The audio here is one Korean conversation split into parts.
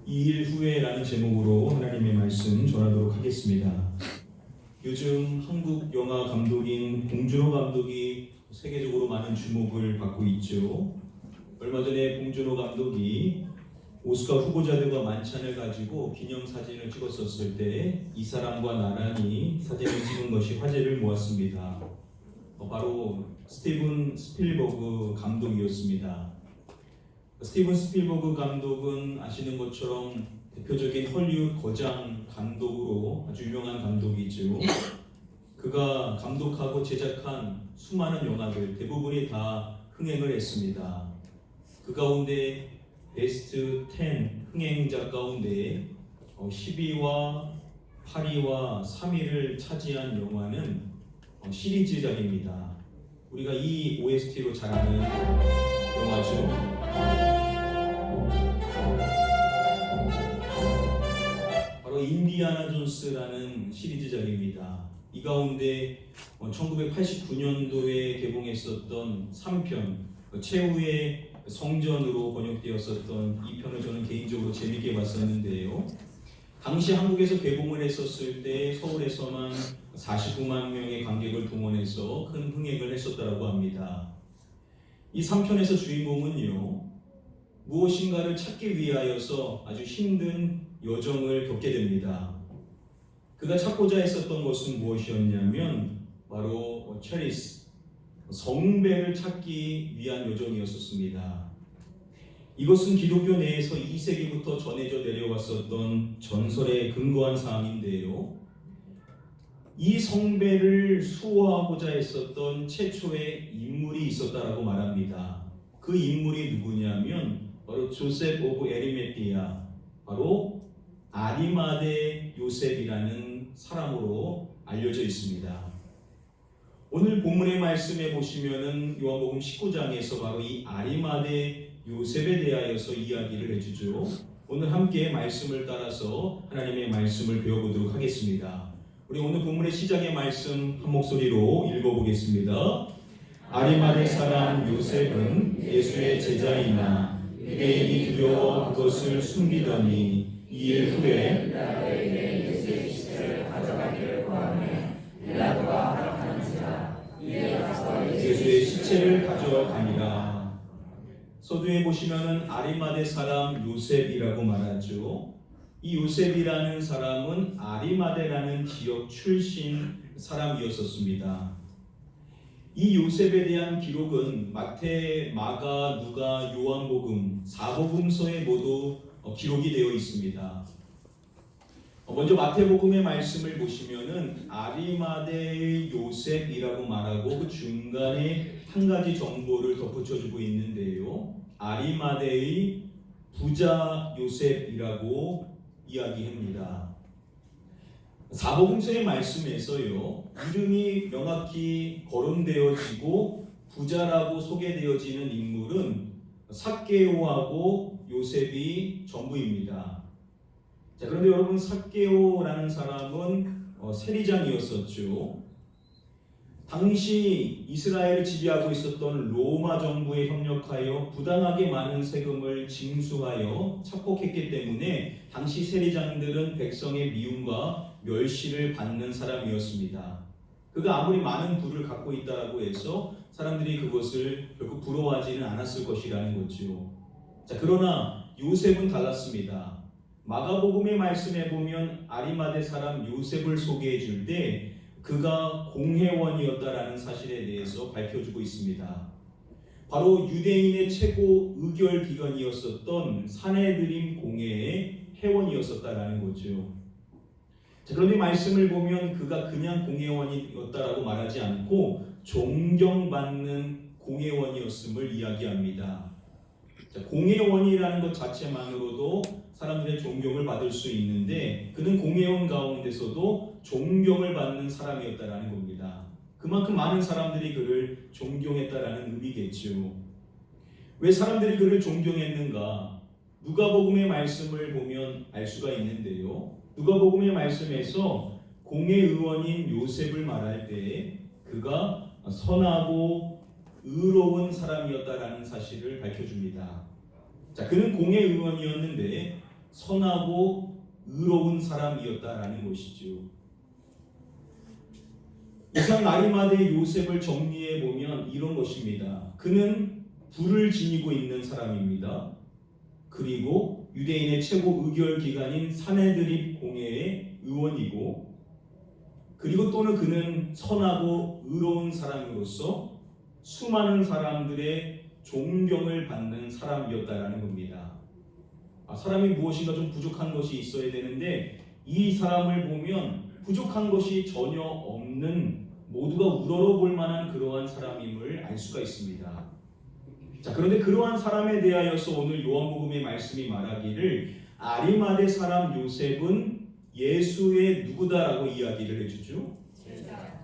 2일 후에라는 제목으로 하나님의 말씀 전하도록 하겠습니다. 요즘 한국 영화 감독인 봉준호 감독이 세계적으로 많은 주목을 받고 있죠. 얼마 전에 봉준호 감독이 오스카 후보자들과 만찬을 가지고 기념사진을 찍었었을 때 이 사람과 나란히 사진을 찍은 것이 화제를 모았습니다. 바로 스티븐 스필버그 감독이었습니다. 스티븐 스필버그 감독은 아시는 것처럼 대표적인 헐리우드 거장 감독으로 아주 유명한 감독이죠. 그가 감독하고 제작한 수많은 영화들 대부분이 다 흥행을 했습니다. 그 가운데 베스트 10 흥행작 가운데 10위와 8위와 3위를 차지한 영화는 시리즈작입니다. 우리가 이 OST로 잘 아는 영화죠. 바로 인디아나 존스라는 시리즈작입니다. 이 가운데 1989년도에 개봉했었던 3편 최후의 성전으로 번역되었었던 이 편을 저는 개인적으로 재밌게 봤었는데요. 당시 한국에서 개봉을 했었을 때 서울에서만 49만 명의 관객을 동원해서 큰 흥행을 했었다고 합니다. 이 3편에서 주인공은요, 무엇인가를 찾기 위하여서 아주 힘든 여정을 겪게 됩니다. 그가 찾고자 했었던 것은 무엇이었냐면 바로 체리스, 성배를 찾기 위한 여정이었었습니다. 이것은 기독교 내에서 2세기부터 전해져 내려왔었던 전설에 근거한 사항인데요. 이 성배를 수호하고자 했었던 최초의 인물이 있었다라고 말합니다. 그 인물이 누구냐면 바로 조셉 오브 에리메티아, 바로 아리마대 요셉이라는 사람으로 알려져 있습니다. 오늘 본문의 말씀에 보시면은 요한복음 19장에서 바로 이 아리마대 요셉에 대하여서 이야기를 해주죠. 오늘 함께 말씀을 따라서 하나님의 말씀을 배워보도록 하겠습니다. 우리 오늘 본문의 시작의 말씀 한 목소리로 읽어보겠습니다. 아리마대 사람 요셉은 예수의 제자이나 유대인이 두려워 그것을 숨기더니 2일 후에 빌라도에게 예수의 시체를 가져가기를 구하매 빌라도가 허락하는지라 이에 가서 예수의 시체를 가져가니라. 서두에 보시면은 아리마대 사람 요셉이라고 말하죠. 이 요셉이라는 사람은 아리마대라는 지역 출신 사람이었었습니다. 이 요셉에 대한 기록은 마태, 마가, 누가, 요한복음, 사복음서에 모두 기록이 되어 있습니다. 먼저 마태복음의 말씀을 보시면은 아리마대의 요셉이라고 말하고 그 중간에 한 가지 정보를 덧붙여주고 있는데요. 아리마대의 부자 요셉이라고 이야기합니다. 사복음서의 말씀에서요, 이름이 명확히 거론되어지고 부자라고 소개되어지는 인물은 삭개오하고 요셉이 전부입니다. 자, 그런데 여러분, 삭개오라는 사람은 세리장이었었죠. 당시 이스라엘을 지배하고 있었던 로마 정부에 협력하여 부당하게 많은 세금을 징수하여 착복했기 때문에 당시 세리장들은 백성의 미움과 멸시를 받는 사람이었습니다. 그가 아무리 많은 부를 갖고 있다고 해서 사람들이 그것을 결국 부러워하지는 않았을 것이라는 거죠. 자, 그러나 요셉은 달랐습니다. 마가복음의 말씀에 보면 아리마대 사람 요셉을 소개해 줄 때 그가 공회원이었다라는 사실에 대해서 밝혀주고 있습니다. 바로 유대인의 최고 의결 기관이었었던 사내드림 공회의 회원이었었다라는 거죠. 자, 그런데 말씀을 보면 그가 그냥 공회원이었다라고 말하지 않고 존경받는 공회원이었음을 이야기합니다. 자, 공회원이라는 것 자체만으로도 사람들의 존경을 받을 수 있는데 그는 공회원 가운데서도 존경을 받는 사람이었다라는 겁니다. 그만큼 많은 사람들이 그를 존경했다라는 의미겠죠. 왜 사람들이 그를 존경했는가? 누가복음의 말씀을 보면 알 수가 있는데요. 누가복음의 말씀에서 공회의원인 요셉을 말할 때 그가 선하고 의로운 사람이었다라는 사실을 밝혀줍니다. 자, 그는 공회의원이었는데 선하고 의로운 사람이었다라는 것이죠. 이상 아리마대 요셉을 정리해 보면 이런 것입니다. 그는 부를 지니고 있는 사람입니다. 그리고 유대인의 최고 의결 기관인 산헤드립 공회의 의원이고, 그리고 또는 그는 선하고 의로운 사람으로서 수많은 사람들의 존경을 받는 사람이었다라는 겁니다. 사람이 무엇인가 좀 부족한 것이 있어야 되는데 이 사람을 보면 부족한 것이 전혀 없는, 모두가 우러러볼 만한 그러한 사람임을 알 수가 있습니다. 자, 그런데 그러한 사람에 대하여서 오늘 요한복음의 말씀이 말하기를 아리마대 사람 요셉은 예수의 누구다라고 이야기를 해주죠.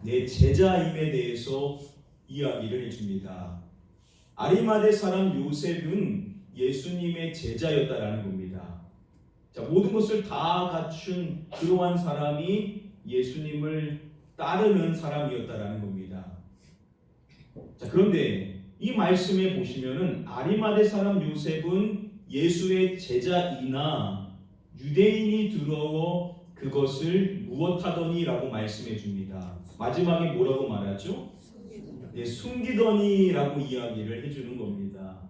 내 제자임에 대해서 이야기를 해줍니다. 아리마대 사람 요셉은 예수님의 제자였다라는 겁니다. 자, 모든 것을 다 갖춘 그러한 사람이 예수님을 따르는 사람이었다라는 겁니다. 자, 그런데 이 말씀에 보시면은 아리마대 사람 요셉은 예수의 제자이나 유대인이 들어워 그것을 무엇하더니라고 말씀해 줍니다. 마지막에 뭐라고 말하죠? 네, 숨기더니라고 이야기를 해주는 겁니다.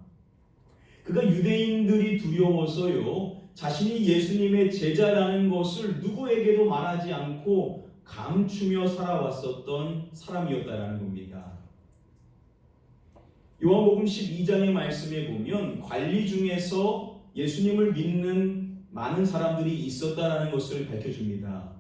그가 유대인들이 두려워서요, 자신이 예수님의 제자라는 것을 누구에게도 말하지 않고 감추며 살아왔었던 사람이었다라는 겁니다. 요한복음 12장의 말씀에 보면 관리 중에서 예수님을 믿는 많은 사람들이 있었다라는 것을 밝혀줍니다.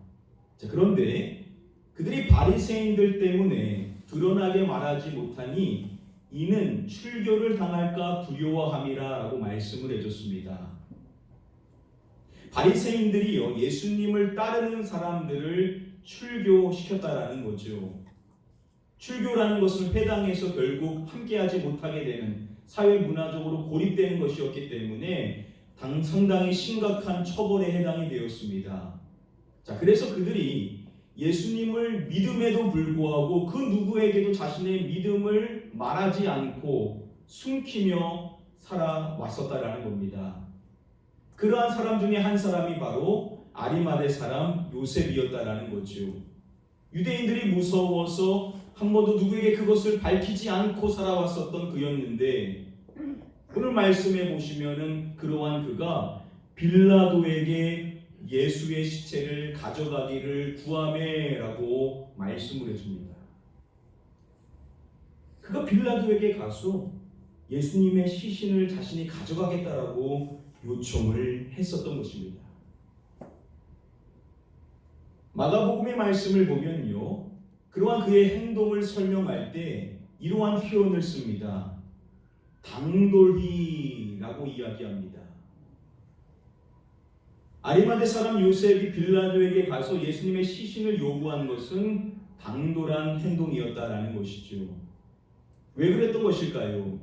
자, 그런데 그들이 바리새인들 때문에 드러나게 말하지 못하니 이는 출교를 당할까 두려워함이라 라고 말씀을 해줬습니다. 바리새인들이요, 예수님을 따르는 사람들을 출교시켰다라는 거죠. 출교라는 것은 회당에서 결국 함께하지 못하게 되는, 사회 문화적으로 고립되는 것이었기 때문에 상당히 심각한 처벌에 해당이 되었습니다. 자, 그래서 그들이 예수님을 믿음에도 불구하고 그 누구에게도 자신의 믿음을 말하지 않고 숨기며 살아왔었다라는 겁니다. 그러한 사람 중에 한 사람이 바로 아리마대 사람 요셉이었다라는 거죠. 유대인들이 무서워서 한 번도 누구에게 그것을 밝히지 않고 살아왔었던 그였는데, 오늘 말씀해 보시면은 그러한 그가 빌라도에게 예수의 시체를 가져가기를 구하매라고 말씀을 해줍니다. 그가 빌라도에게 가서 예수님의 시신을 자신이 가져가겠다라고 요청을 했었던 것입니다. 마가복음의 말씀을 보면요, 그러한 그의 행동을 설명할 때 이러한 표현을 씁니다. 당돌히라고 이야기합니다. 아리마대 사람 요셉이 빌라도에게 가서 예수님의 시신을 요구한 것은 당돌한 행동이었다라는 것이죠. 왜 그랬던 것일까요?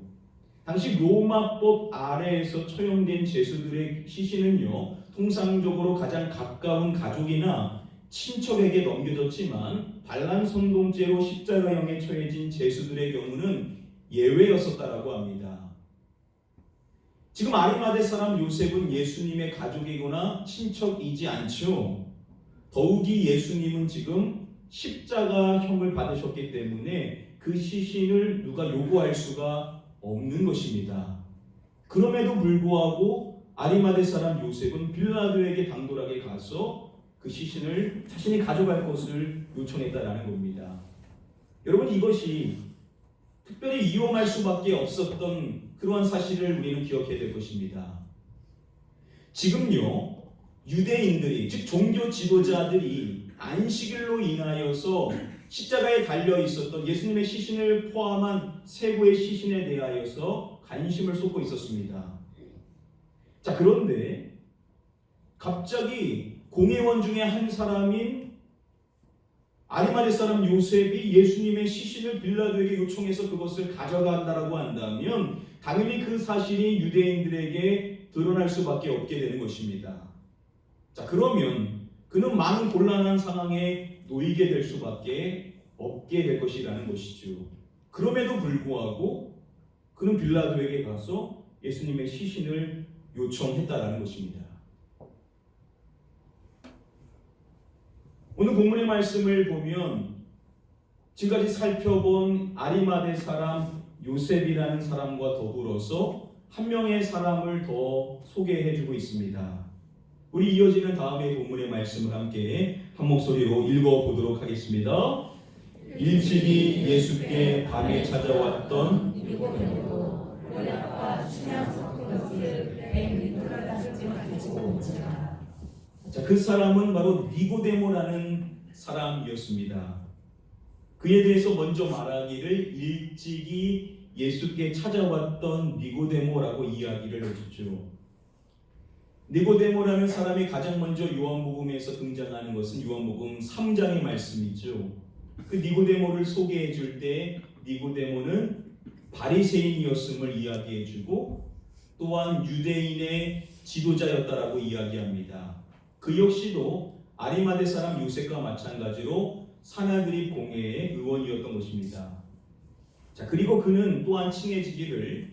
당시 로마법 아래에서 처형된 죄수들의 시신은요, 통상적으로 가장 가까운 가족이나 친척에게 넘겨졌지만 반란 선동죄로 십자가형에 처해진 죄수들의 경우는 예외였었다라고 합니다. 지금 아리마대 사람 요셉은 예수님의 가족이거나 친척이지 않죠. 더욱이 예수님은 지금 십자가형을 받으셨기 때문에 그 시신을 누가 요구할 수가 없는 것입니다. 그럼에도 불구하고 아리마대 사람 요셉은 빌라도에게 당돌하게 가서 그 시신을 자신이 가져갈 것을 요청했다라는 겁니다. 여러분, 이것이 특별히 이용할 수밖에 없었던 그러한 사실을 우리는 기억해야 될 것입니다. 지금요, 유대인들이, 즉 종교 지도자들이 안식일로 인하여서 십자가에 달려 있었던 예수님의 시신을 포함한 세부의 시신에 대하여서 관심을 쏟고 있었습니다. 자, 그런데 갑자기 공회원 중에 한 사람인 아리마대 사람 요셉이 예수님의 시신을 빌라도에게 요청해서 그것을 가져간다라고 한다면 당연히 그 사실이 유대인들에게 드러날 수밖에 없게 되는 것입니다. 자, 그러면 그는 많은 곤란한 상황에 놓이게 될 수밖에 없게 될 것이라는 것이죠. 그럼에도 불구하고 그는 빌라도에게 가서 예수님의 시신을 요청했다라는 것입니다. 오늘 본문의 말씀을 보면 지금까지 살펴본 아리마대 사람 요셉이라는 사람과 더불어서 한 명의 사람을 더 소개해주고 있습니다. 우리 이어지는 다음의 본문의 말씀을 함께 한 목소리로 읽어보도록 하겠습니다. 일찍이 예수께 밤에 찾아왔던 니고데모도 모략과 춘향 섞은 것을 내 밑돌아다 가지고 온지라. 자, 그 사람은 바로 니고데모라는 사람이었습니다. 그에 대해서 먼저 말하기를 일찍이 예수께 찾아왔던 니고데모라고 이야기를 해주죠. 니고데모라는 사람이 가장 먼저 요한복음에서 등장하는 것은 요한복음 3장의 말씀이죠. 그 니고데모를 소개해 줄 때 니고데모는 바리새인이었음을 이야기해 주고 또한 유대인의 지도자였다라고 이야기합니다. 그 역시도 아리마대 사람 요셉과 마찬가지로 산하드립 공회의 의원이었던 것입니다. 자, 그리고 그는 또한 칭해지기를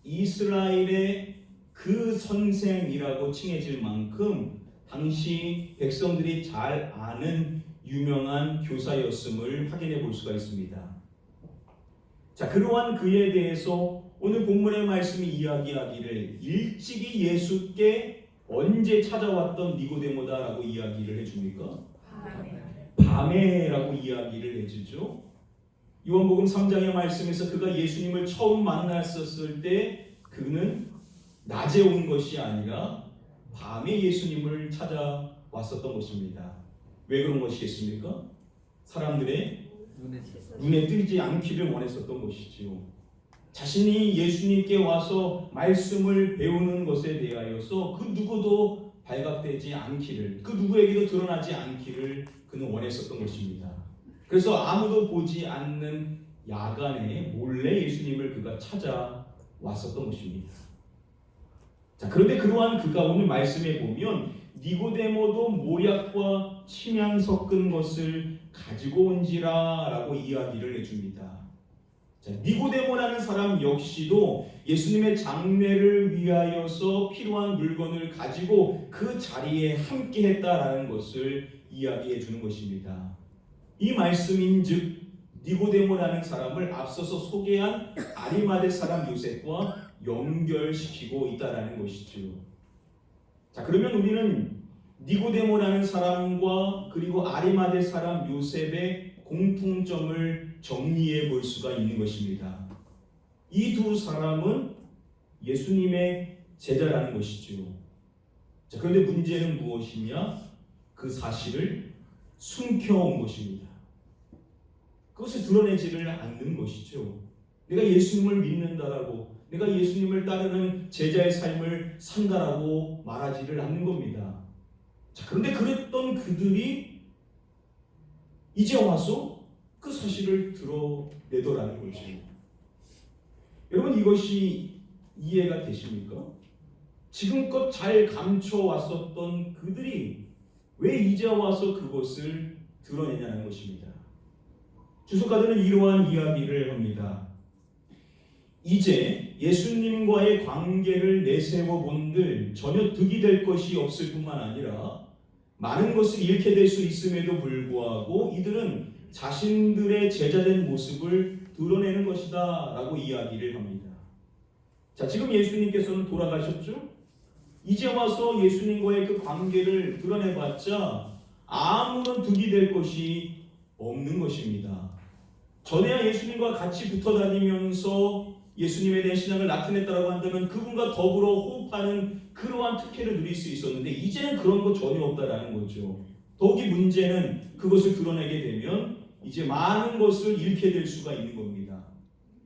이스라엘의 그 선생이라고 칭해질 만큼 당시 백성들이 잘 아는 유명한 교사였음을 확인해 볼 수가 있습니다. 자, 그러한 그에 대해서 오늘 본문의 말씀이 이야기하기를 일찍이 예수께 언제 찾아왔던 니고데모다라고 이야기를 해줍니까? 밤에라고 이야기를 해주죠. 요한복음 3장의 말씀에서 그가 예수님을 처음 만났었을 때 그는 낮에 온 것이 아니라 밤에 예수님을 찾아왔었던 것입니다. 왜 그런 것이겠습니까? 사람들의 눈에 띄지 않기를 원했었던 것이지요. 자신이 예수님께 와서 말씀을 배우는 것에 대하여서 그 누구도 발각되지 않기를, 그 누구에게도 드러나지 않기를 그는 원했었던 것입니다. 그래서 아무도 보지 않는 야간에 몰래 예수님을 그가 찾아왔었던 것입니다. 자, 그런데 그러한 그가 오늘 말씀에 보면 니고데모도 모략과 침향 섞은 것을 가지고 온지라 라고 이야기를 해줍니다. 자, 니고데모라는 사람 역시도 예수님의 장례를 위하여서 필요한 물건을 가지고 그 자리에 함께 했다라는 것을 이야기해 주는 것입니다. 이 말씀인즉 니고데모라는 사람을 앞서서 소개한 아리마대 사람 요셉과 연결시키고 있다라는 것이죠. 자, 그러면 우리는 니고데모라는 사람과 그리고 아리마대 사람 요셉의 공통점을 정리해 볼 수가 있는 것입니다. 이 두 사람은 예수님의 제자라는 것이죠. 자, 그런데 문제는 무엇이냐? 그 사실을 숨겨온 것입니다. 그것을 드러내지를 않는 것이죠. 내가 예수님을 믿는다라고, 내가 예수님을 따르는 제자의 삶을 산다라고 말하지를 않는 겁니다. 자, 그런데 그랬던 그들이 이제 와서 그 사실을 드러내더라는 거죠. 여러분, 이것이 이해가 되십니까? 지금껏 잘 감춰왔었던 그들이 왜 이제 와서 그것을 드러내냐는 것입니다. 주석가들은 이러한 이야기를 합니다. 이제 예수님과의 관계를 내세워 본들 전혀 득이 될 것이 없을 뿐만 아니라 많은 것을 잃게 될 수 있음에도 불구하고 이들은 자신들의 제자된 모습을 드러내는 것이다 라고 이야기를 합니다. 자, 지금 예수님께서는 돌아가셨죠? 이제 와서 예수님과의 그 관계를 드러내봤자 아무런 득이 될 것이 없는 것입니다. 전에야 예수님과 같이 붙어 다니면서 예수님에 대한 신앙을 나타냈다고 한다면 그분과 더불어 호흡하는 그러한 특혜를 누릴 수 있었는데 이제는 그런 거 전혀 없다라는 거죠. 더욱이 문제는 그것을 드러내게 되면 이제 많은 것을 잃게 될 수가 있는 겁니다.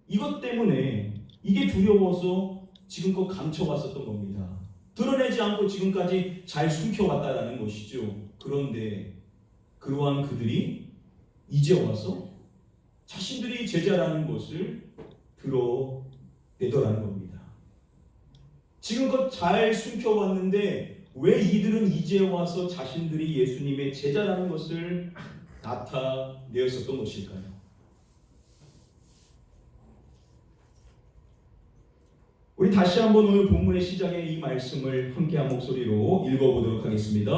이것 때문에 이게 두려워서 지금껏 감춰왔었던 겁니다. 드러내지 않고 지금까지 잘 숨겨왔다라는 것이죠. 그런데 그러한 그들이 이제 와서 자신들이 제자라는 것을 드러내더라는 겁니다. 지금껏 잘 숨겨왔는데 왜 이들은 이제 와서 자신들이 예수님의 제자라는 것을 나타내었었던 것일까요? 우리 다시 한번 오늘 본문의 시작에 이 말씀을 함께 한 목소리로 읽어보도록 하겠습니다.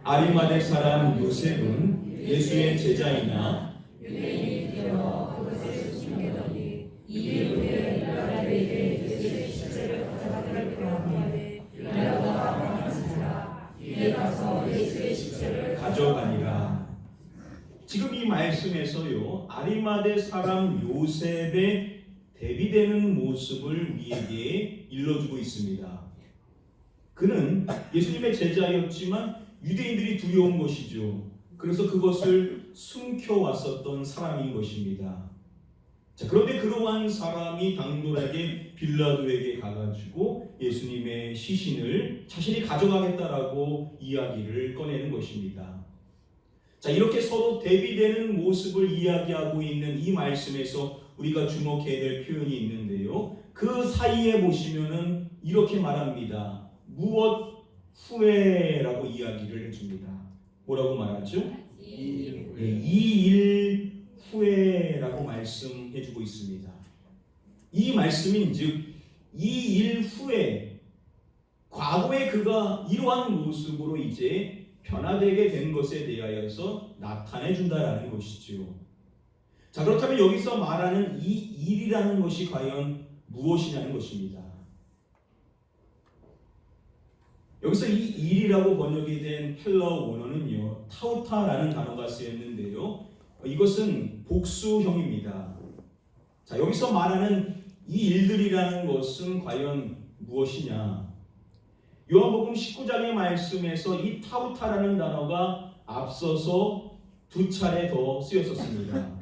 아리마대 사람 요셉은 예수의 제자이나 유대인이 되어 그것을 숨겨더니 2일 후에 빌라도에게 예수의 시체를 가져가기를 구하되 빌라도가 원하지라. 이에 가서 예수의 시체를 가져가니라. 지금 이 말씀에서요, 아리마대 사람 요셉의 대비되는 모습을 우리에게 일러주고 있습니다. 그는 예수님의 제자였지만 유대인들이 두려운 것이죠. 그래서 그것을 숨겨왔었던 사람인 것입니다. 자, 그런데 그러한 사람이 당돌하게 빌라도에게 가가지고 예수님의 시신을 자신이 가져가겠다라고 이야기를 꺼내는 것입니다. 자, 이렇게 서로 대비되는 모습을 이야기하고 있는 이 말씀에서 우리가 주목해야 될 표현이 있는데요. 그 사이에 보시면은 이렇게 말합니다. 무엇 후에라고 이야기를 해줍니다. 뭐라고 말하죠? 2일 후에라고 말씀해주고 있습니다. 이 말씀인즉 2일 후에 과거에 그가 이러한 모습으로 이제 변화되게 된 것에 대하여서 나타내 준다라는 것이죠. 자, 그렇다면 여기서 말하는 이 일이라는 것이 과연 무엇이냐는 것입니다. 여기서 이 일이라고 번역이 된 헬라어 원어는요, 타우타라는 단어가 쓰였는데요. 이것은 복수형입니다. 자, 여기서 말하는 이 일들이라는 것은 과연 무엇이냐? 요한복음 19장의 말씀에서 이 타우타라는 단어가 앞서서 2차례 더 쓰였었습니다.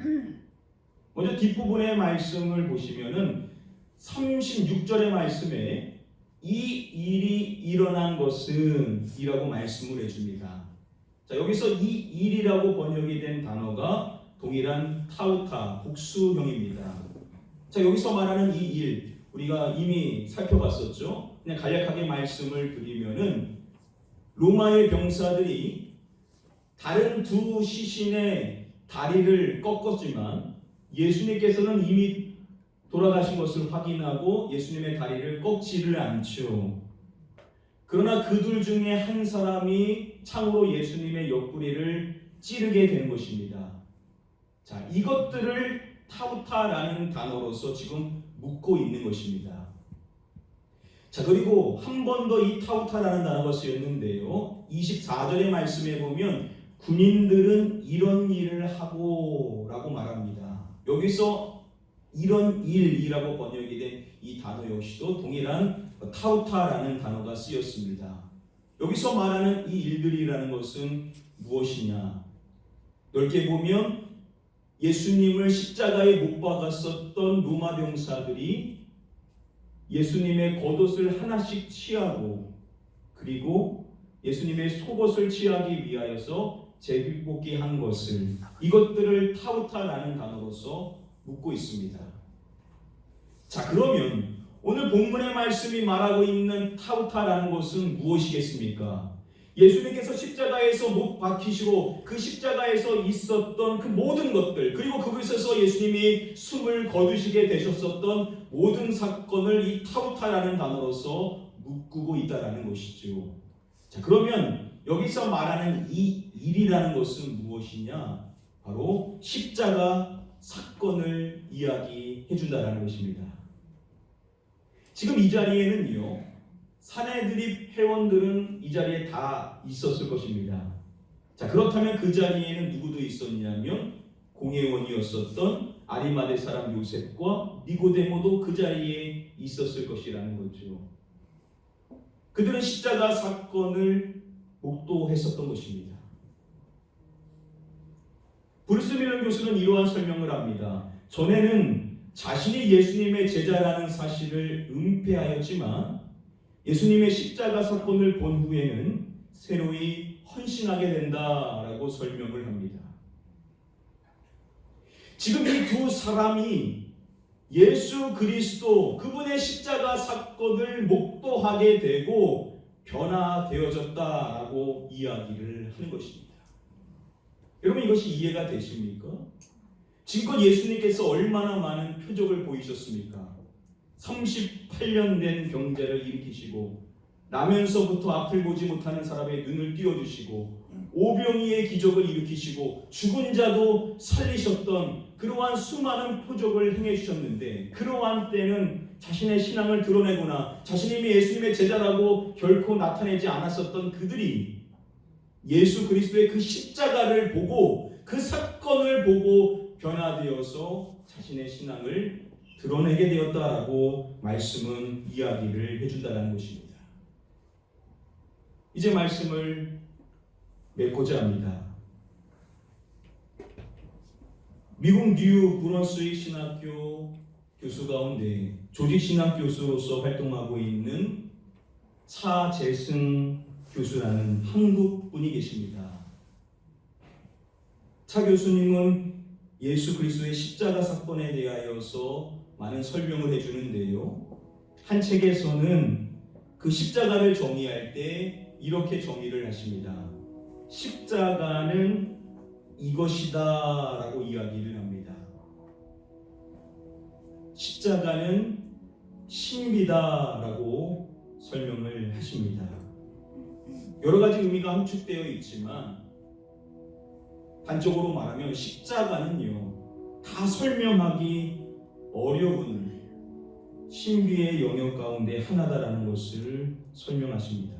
먼저 뒷부분의 말씀을 보시면은 36절의 말씀에 이 일이 일어난 것은 이라고 말씀을 해줍니다. 자, 여기서 이 일이라고 번역이 된 단어가 동일한 타우타, 복수형입니다. 자, 여기서 말하는 이 일, 우리가 이미 살펴봤었죠. 그냥 간략하게 말씀을 드리면은 로마의 병사들이 다른 두 시신의 다리를 꺾었지만 예수님께서는 이미 돌아가신 것을 확인하고 예수님의 다리를 꺾지를 않죠. 그러나 그들 중에 한 사람이 창으로 예수님의 옆구리를 찌르게 된 것입니다. 자, 이것들을 타우타라는 단어로서 지금 묻고 있는 것입니다. 자, 그리고 한 번 더 이 타우타라는 단어가 쓰였는데요. 24절의 말씀에 보면 군인들은 이런 일을 하고 라고 말합니다. 여기서 이런 일이라고 번역이 된 이 단어 역시도 동일한 타우타라는 단어가 쓰였습니다. 여기서 말하는 이 일들이라는 것은 무엇이냐? 넓게 보면 예수님을 십자가에 못 박았었던 로마 병사들이 예수님의 겉옷을 하나씩 취하고 그리고 예수님의 속옷을 취하기 위하여서 제비뽑기 한 것을, 이것들을 타우타라는 단어로서 묻고 있습니다. 자, 그러면 오늘 본문의 말씀이 말하고 있는 타우타라는 것은 무엇이겠습니까? 예수님께서 십자가에서 못 박히시고 그 십자가에서 있었던 그 모든 것들, 그리고 그곳에서 예수님이 숨을 거두시게 되셨었던 모든 사건을 이 타우타라는 단어로서 묶고 있다라는 것이죠. 자, 그러면 여기서 말하는 이 일이라는 것은 무엇이냐? 바로 십자가 사건을 이야기해 준다라는 것입니다. 지금 이 자리에는요, 사내드립 회원들은 이 자리에 다 있었을 것입니다. 자, 그렇다면 그 자리에는 누구도 있었냐면 공회원이었었던 아리마대 사람 요셉과 니고데모도 그 자리에 있었을 것이라는 거죠. 그들은 십자가 사건을 목도했었던 것입니다. 브루스 밀러 교수는 이러한 설명을 합니다. 전에는 자신이 예수님의 제자라는 사실을 은폐하였지만 예수님의 십자가 사건을 본 후에는 새로이 헌신하게 된다라고 설명을 합니다. 지금 이 두 사람이 예수 그리스도 그분의 십자가 사건을 목도하게 되고 변화되어졌다라고 이야기를 하는 것입니다. 여러분, 이것이 이해가 되십니까? 지금껏 예수님께서 얼마나 많은 표적을 보이셨습니까? 38년 된 병자를 일으키시고 나면서부터 앞을 보지 못하는 사람의 눈을 띄워주시고 오병이의 기적을 일으키시고 죽은 자도 살리셨던 그러한 수많은 표적을 행해 주셨는데, 그러한 때는 자신의 신앙을 드러내거나 자신이 예수님의 제자라고 결코 나타내지 않았었던 그들이 예수 그리스도의 그 십자가를 보고 그 사건을 보고 변화되어서 자신의 신앙을 드러내게 되었다라고 말씀은 이야기를 해준다는 것입니다. 이제 말씀을 맺고자 합니다. 미국 뉴욕 브런스윅 신학교 교수 가운데 조직신학 교수로서 활동하고 있는 차재승 교수라는 한국 분이 계십니다. 차 교수님은 예수 그리스도의 십자가 사건에 대하여서 많은 설명을 해주는데요. 한 책에서는 그 십자가를 정의할 때 이렇게 정의를 하십니다. 십자가는 이것이다 라고 이야기를 합니다. 십자가는 신비다 라고 설명을 하십니다. 여러 가지 의미가 함축되어 있지만 단적으로 말하면 십자가는요, 다 설명하기 어려운 신비의 영역 가운데 하나다라는 것을 설명하십니다.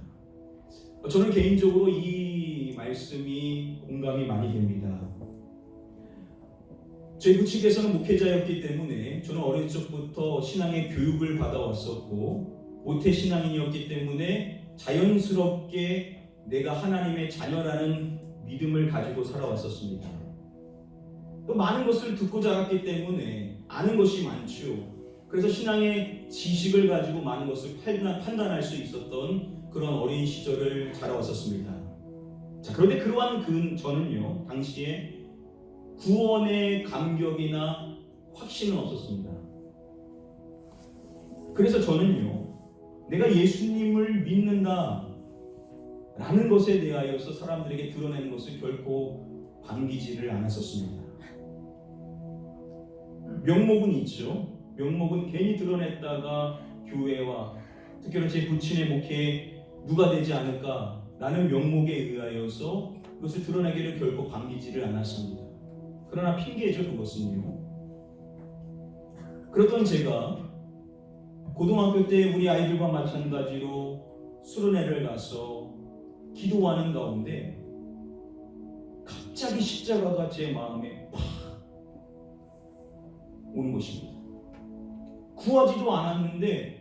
저는 개인적으로 이 말씀이 공감이 많이 됩니다. 저희 부친께서는 목회자였기 때문에 저는 어릴 적부터 신앙의 교육을 받아왔었고, 모태신앙인이었기 때문에 자연스럽게 내가 하나님의 자녀라는 믿음을 가지고 살아왔었습니다. 또 많은 것을 듣고 자랐기 때문에 아는 것이 많죠. 그래서 신앙의 지식을 가지고 많은 것을 판단할 수 있었던 그런 어린 시절을 자라왔었습니다. 자, 그런데 그러한 저는요, 당시에 구원의 감격이나 확신은 없었습니다. 그래서 저는요, 내가 예수님을 믿는다 라는 것에 대하여서 사람들에게 드러내는 것을 결코 반기지를 않았었습니다. 명목은 있죠. 명목은 괜히 드러냈다가 교회와 특별히 제 부친의 목회에 누가 되지 않을까 라는 명목에 의하여서 그것을 드러내기를 결코 반기지를 않았습니다. 그러나 핑계죠, 그것은요. 그렇던 제가 고등학교 때 우리 아이들과 마찬가지로 수련회를 가서 기도하는 가운데 갑자기 십자가가 제 마음에 팍 오는 것입니다. 구하지도 않았는데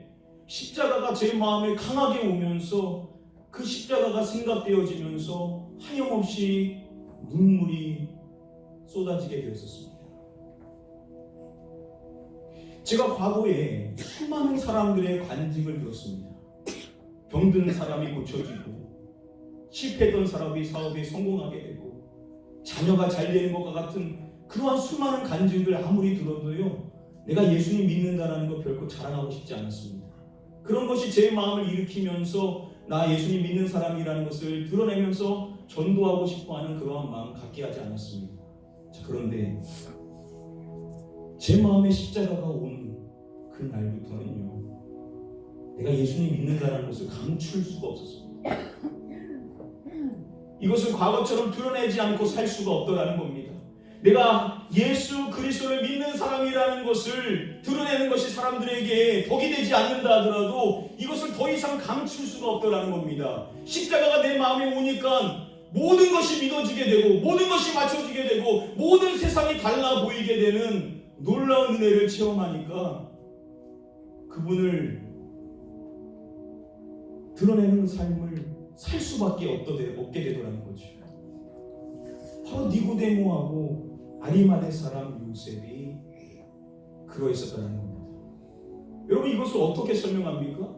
십자가가 제 마음에 강하게 오면서 그 십자가가 생각되어지면서 하염없이 눈물이 쏟아지게 되었습니다. 제가 과거에 수많은 사람들의 간증을 들었습니다. 병든 사람이 고쳐지고, 실패했던 사람이 사업에 성공하게 되고, 자녀가 잘 되는 것과 같은 그러한 수많은 간증들 아무리 들어도요, 내가 예수님 믿는다라는 거 결코 자랑하고 싶지 않았습니다. 그런 것이 제 마음을 일으키면서 나 예수님 믿는 사람이라는 것을 드러내면서 전도하고 싶어하는 그러한 마음 갖게 하지 않았습니다. 자, 그런데 제 마음에 십자가가 온 그 날부터는요, 내가 예수님 믿는다라는 것을 감출 수가 없었습니다. 이것을 과거처럼 드러내지 않고 살 수가 없더라는 겁니다. 내가 예수 그리스도를 믿는 사람이라는 것을 드러내는 것이 사람들에게 덕이 되지 않는다 하더라도 이것을 더 이상 감출 수가 없더라는 겁니다. 십자가가 내 마음에 오니까 모든 것이 믿어지게 되고, 모든 것이 맞춰지게 되고, 모든 세상이 달라 보이게 되는 놀라운 은혜를 체험하니까 그분을 드러내는 삶을 살 수밖에 없게 되더라는 거죠. 바로 니고데모하고 아리마대 사람 요셉이 그러했었다는 겁니다. 여러분, 이것을 어떻게 설명합니까?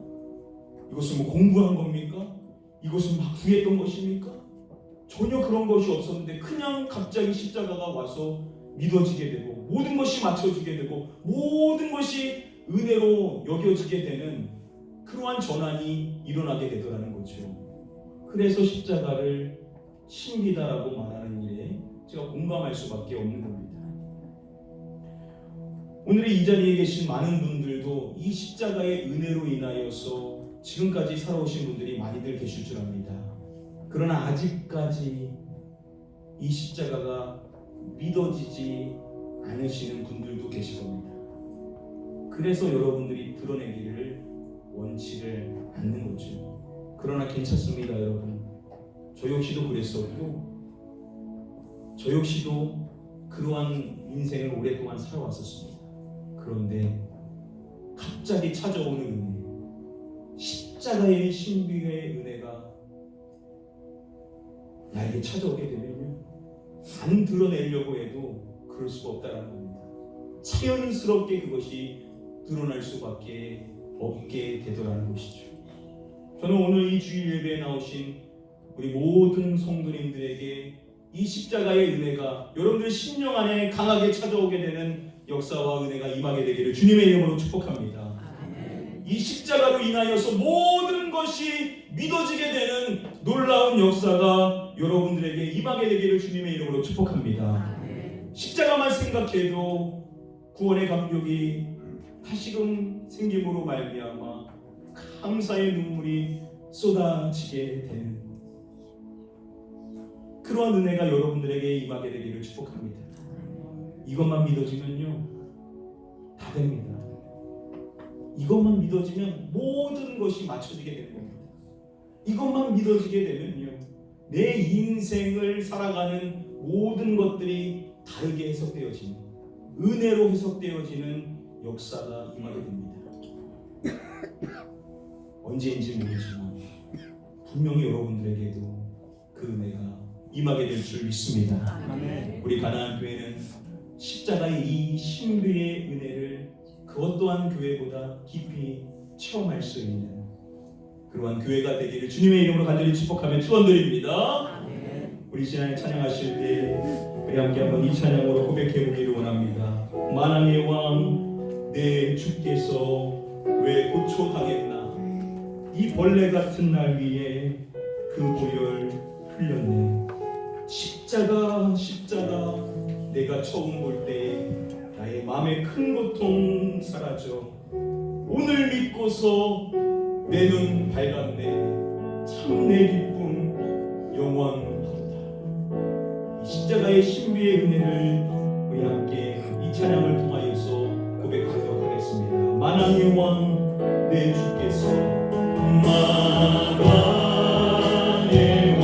이것은 뭐 공부한 겁니까? 이것은 막 구했던 것입니까? 전혀 그런 것이 없었는데 그냥 갑자기 십자가가 와서 믿어지게 되고, 모든 것이 맞춰지게 되고, 모든 것이 은혜로 여겨지게 되는 그러한 전환이 일어나게 되더라는 거죠. 그래서 십자가를 신비다라고 말하는 일에 제가 공감할 수밖에 없는 겁니다. 오늘 이 자리에 계신 많은 분들도 이 십자가의 은혜로 인하여서 지금까지 살아오신 분들이 많이들 계실 줄 압니다. 그러나 아직까지 이 십자가가 믿어지지 않으시는 분들도 계실 겁니다. 그래서 여러분들이 드러내기를 원치를 않는 거죠. 그러나 괜찮습니다, 여러분. 저 역시도 그랬었고, 저 역시도 그러한 인생을 오랫동안 살아왔었습니다. 그런데 갑자기 찾아오는 은혜, 십자가의 신비의 은혜가 나에게 찾아오게 되면요, 안 드러내려고 해도 그럴 수가 없다는 겁니다. 자연스럽게 그것이 드러날 수밖에 없게 되더라는 것이죠. 저는 오늘 이 주일 예배에 나오신 우리 모든 성도님들에게 이 십자가의 은혜가 여러분들 심령 안에 강하게 찾아오게 되는 역사와 은혜가 임하게 되기를 주님의 이름으로 축복합니다. 이 십자가로 인하여서 모든 것이 믿어지게 되는 놀라운 역사가 여러분들에게 임하게 되기를 주님의 이름으로 축복합니다. 십자가만 생각해도 구원의 감격이 다시금 생김으로 말미암아 감사의 눈물이 쏟아지게 되는 그러한 은혜가 여러분들에게 임하게 되기를 축복합니다. 이것만 믿어지면요, 다 됩니다. 이것만 믿어지면 모든 것이 맞춰지게 되는 겁니다. 이것만 믿어지게 되면요, 내 인생을 살아가는 모든 것들이 다르게 해석되어지는, 은혜로 해석되어지는 역사가 임하게 됩니다. 언제인지 모르지만 분명히 여러분들에게도 그 은혜가 임하게 될 줄 믿습니다. 우리 가나안 교회는 십자가의 이 신비의 은혜를 그것 또한 교회보다 깊이 체험할 수 있는 그러한 교회가 되기를 주님의 이름으로 간절히 축복하며 축원드립니다. 우리 신앙을 찬양하실 때 우리 함께 한번 이 찬양으로 고백해 보기를 원합니다. 만왕의 왕 내 주께서 왜 고초하겠나, 이 벌레 같은 날 위에 그 보혈 흘렸네. 십자가 십자가 내가 처음 볼 때 나의 마음의 큰 고통 사라져 오늘 믿고서 내 눈 밝았네. 참 내 기쁨 영원하다. 이 십자가의 신비의 은혜를 우리 함께 이 찬양을 통하여서 고백하도록 하겠습니다. 만왕의 왕 내 주께서, 만왕의 왕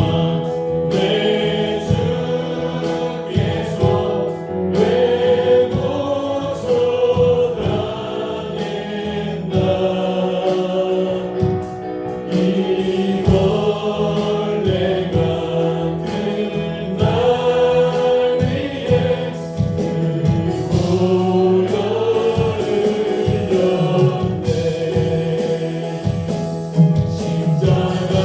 내 주께서 왜 고쳐당했나, 이 벌레 같은 날 위에 그 보혈을 흘렸네. 십자가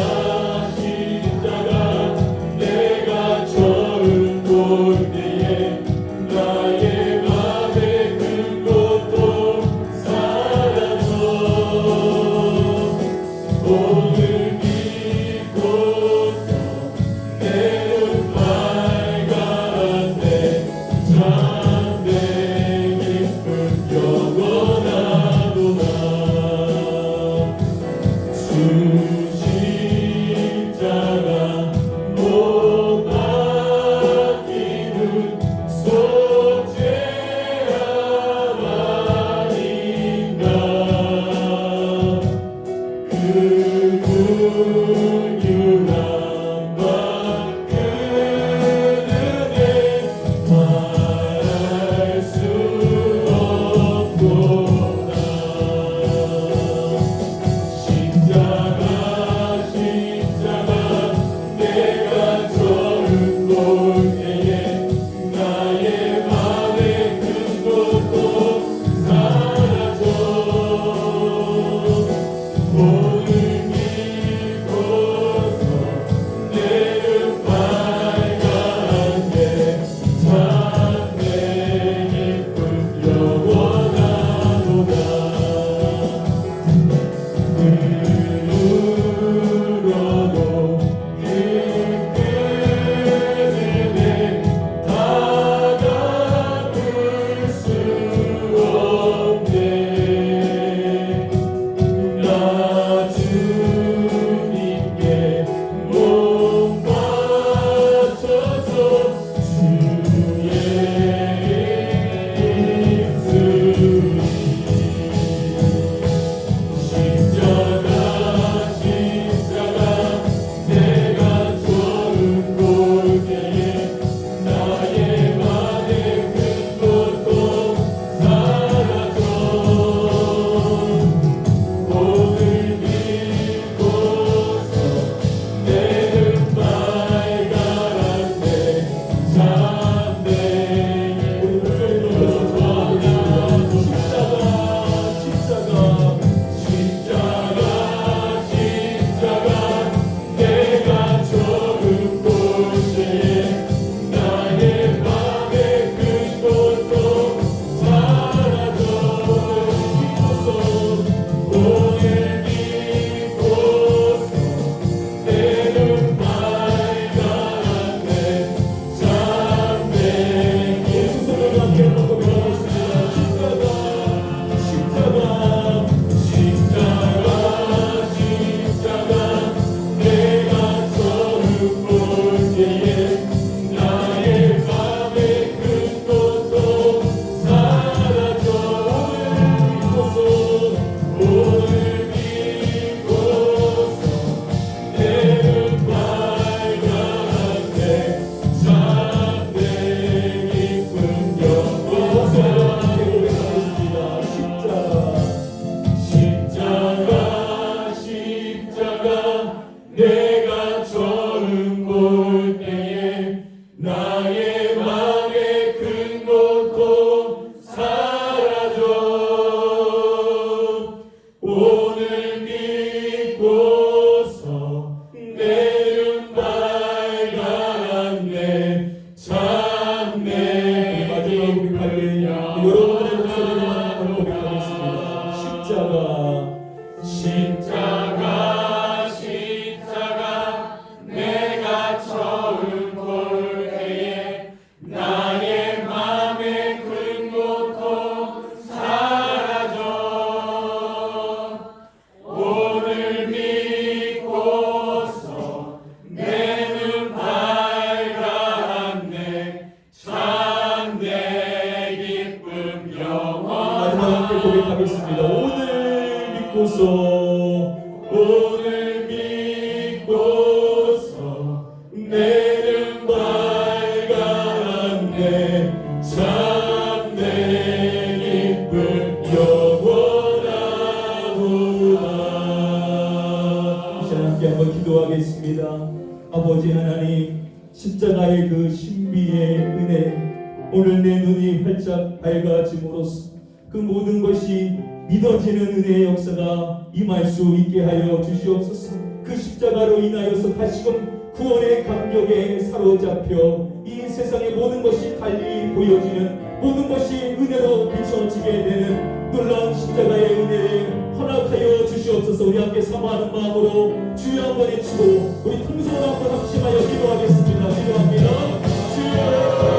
아버지 하나님, 십자가의 그 신비의 은혜, 오늘 내 눈이 활짝 밝아짐으로써 그 모든 것이 믿어지는 은혜의 역사가 임할 수 있게 하여 주시옵소서. 그 십자가로 인하여서 다시금 구원의 감격에 사로잡혀 이 세상의 모든 것이 달리 보여지는, 모든 것이 은혜로 비춰지게 되는 놀라운 십자가의 은혜를 허락하여 주시옵소서. 우리 함께 사모하는 마음으로 주여 한번 외치고 우리 통성을 한번 합심하여 기도하겠습니다. 기도합니다. 주여.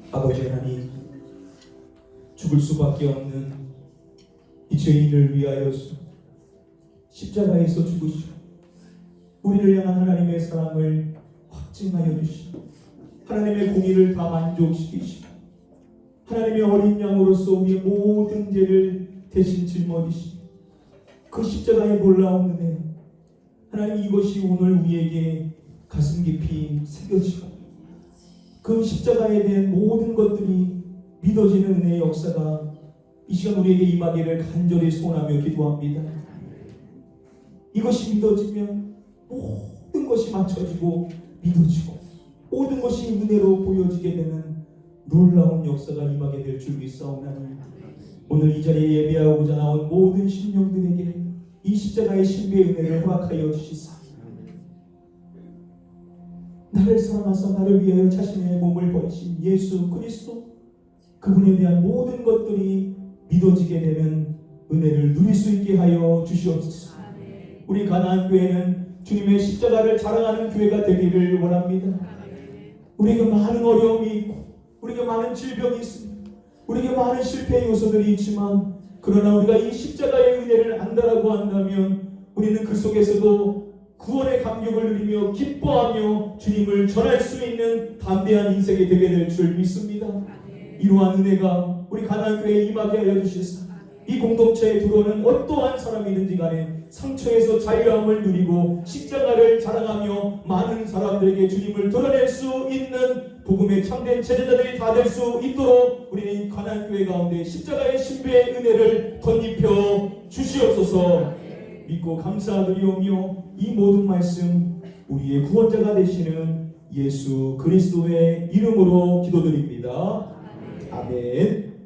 아버지 하나님, 죽을 수밖에 없는 이 죄인을 위하여서 십자가에서 죽으시고 우리를 향한 하나님의 사랑을 확증하여 주시고 하나님의 공의를 다 만족시키시고 하나님의 어린 양으로서 우리의 모든 죄를 대신 짊어지시고 그 십자가의 놀라운 은혜, 하나님 이것이 오늘 우리에게 가슴 깊이 새겨지고 그 십자가에 대한 모든 것들이 믿어지는 은혜의 역사가 이 시간 우리에게 임하기를 간절히 소원하며 기도합니다. 이것이 믿어지면 모든 것이 맞춰지고 믿어지고 모든 것이 은혜로 보여지게 되는 놀라운 역사가 임하게 될 줄 믿사옵나니 오늘 이 자리에 예배하고자 나온 모든 심령들에게 이 십자가의 신비의 은혜를 허락하여 주시사 나를 사랑하사 나를 위하여 자신의 몸을 버리신 예수 그리스도, 그분에 대한 모든 것들이 믿어지게 되는 은혜를 누릴 수 있게 하여 주시옵소서. 우리 가나안 교회는 주님의 십자가를 자랑하는 교회가 되기를 원합니다. 우리에게 많은 어려움이 있고 우리에게 많은 질병이 있습니다. 우리에게 많은 실패의 요소들이 있지만 그러나 우리가 이 십자가의 은혜를 안다라고 한다면 우리는 그 속에서도 구원의 감격을 누리며 기뻐하며 주님을 전할 수 있는 담대한 인생이 되게 될 줄 믿습니다. 이러한 은혜가 우리 가나안 교회에 임하게 하여 주시사 이 공동체에 들어오는 어떠한 사람이든지 간에 상처에서 자유함을 누리고 십자가를 자랑하며 많은 사람들에게 주님을 드러낼 수 있는 복음의 참된 제자들이 다 될 수 있도록 우리는 가나안 교회 가운데 십자가의 신비의 은혜를 덧입혀 주시옵소서. 믿고 감사드리오며 이 모든 말씀 우리의 구원자가 되시는 예수 그리스도의 이름으로 기도드립니다. 아멘.